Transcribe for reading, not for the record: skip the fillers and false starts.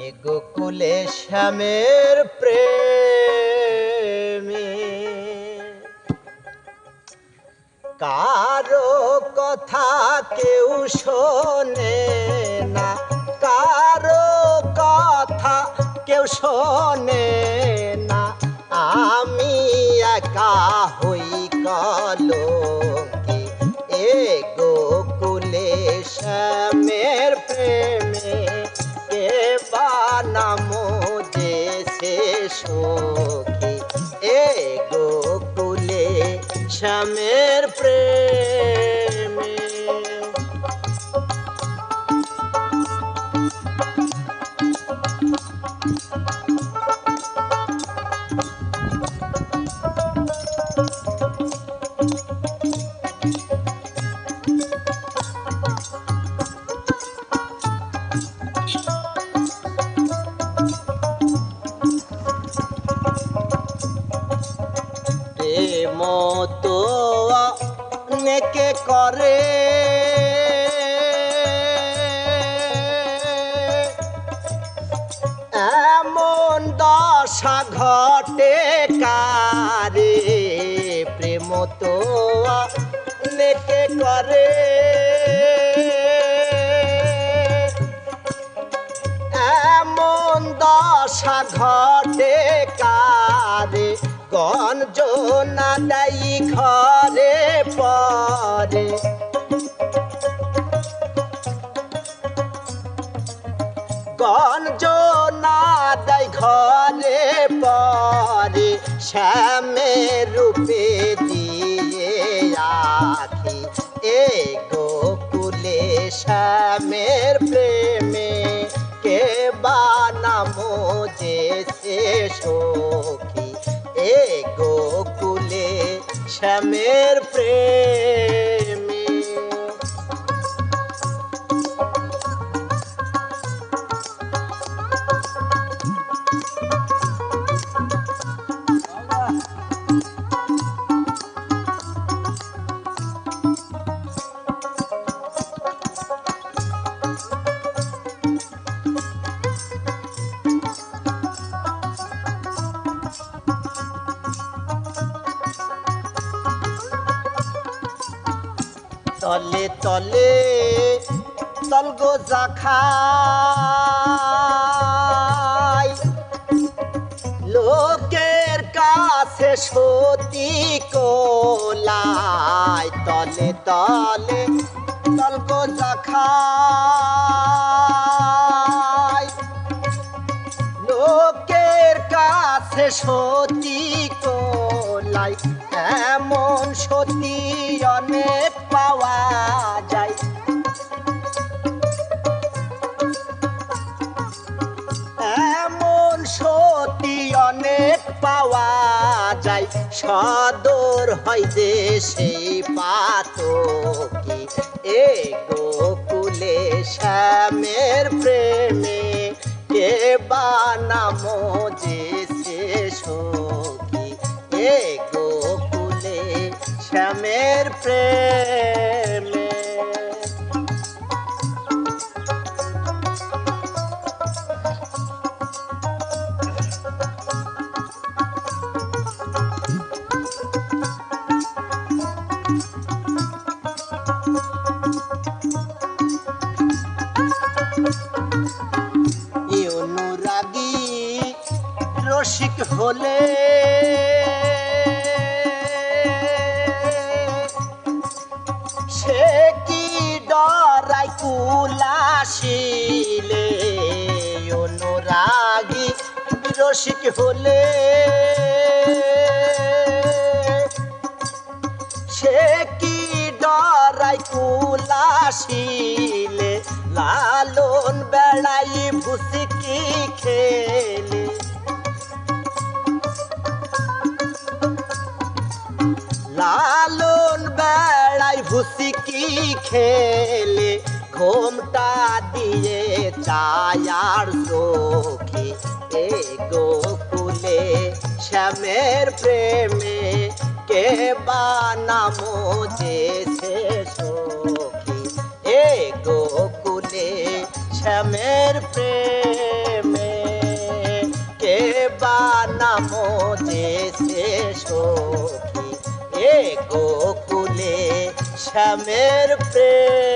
এ গোকুলে শ্যামের প্রেমে কারো কথা কেউ শোনে না, কারো কথা কেউ শোনে না। আমি একা হই কলঙ্কি এ গোকুলে শ্যামের প্রেমে কে বানামো দেশে সখী এ গোকুলে শ্যামের প্রেমে। প্রেম তো অনেকে করে, এমন দশা ঘটে কারে। প্রেম তো অনেকে করে, এমন দশা ঘটে কারে। গঞ্জনা দেই ঘরে পরে, গঞ্জনা দেই ঘরে পরে। শ্যামের রূপে দিয়ে আখি এ গোকুলে শ্যামের প্রেমে কে বানামো দেশে সখী এ গোকুলে শ্যামের প্রেমে। তলে তলে তলগো জাখাই, লোকের কাছে সতী কোলাই। তলে তলে তলগো জাখাই, লোকের কাছে সতী কোলাই। এমন সতী অনেক পাওয়া যায়, এমন সতী অনেক পাওয়া যায়। সদর হয় যে সেই পাতকি এ গোকুলে শ্যামের প্রেমে কে বানামো যে সখী এ গোকুলে শ্যামের প্রেমে। অনুরাগী রসিক হলে সে কি ডরাই কুলাসিলে। অনুরাগী রসিক হলে সে কি ডরাই কুলাসিলে। লালন বেড়াই ভুসিকি খেলে, লালন বেড়াই ভুসিকি খেলে। ঘোমটা দিয়ে চায়ার সখী এ গোকুলে শ্যামের প্রেমে কে বানামো দেশে সখী এ গোকুলে শ্যামের প্রেম। নাম যে সে সখী এ গোকুলে শ্যামের প্রেম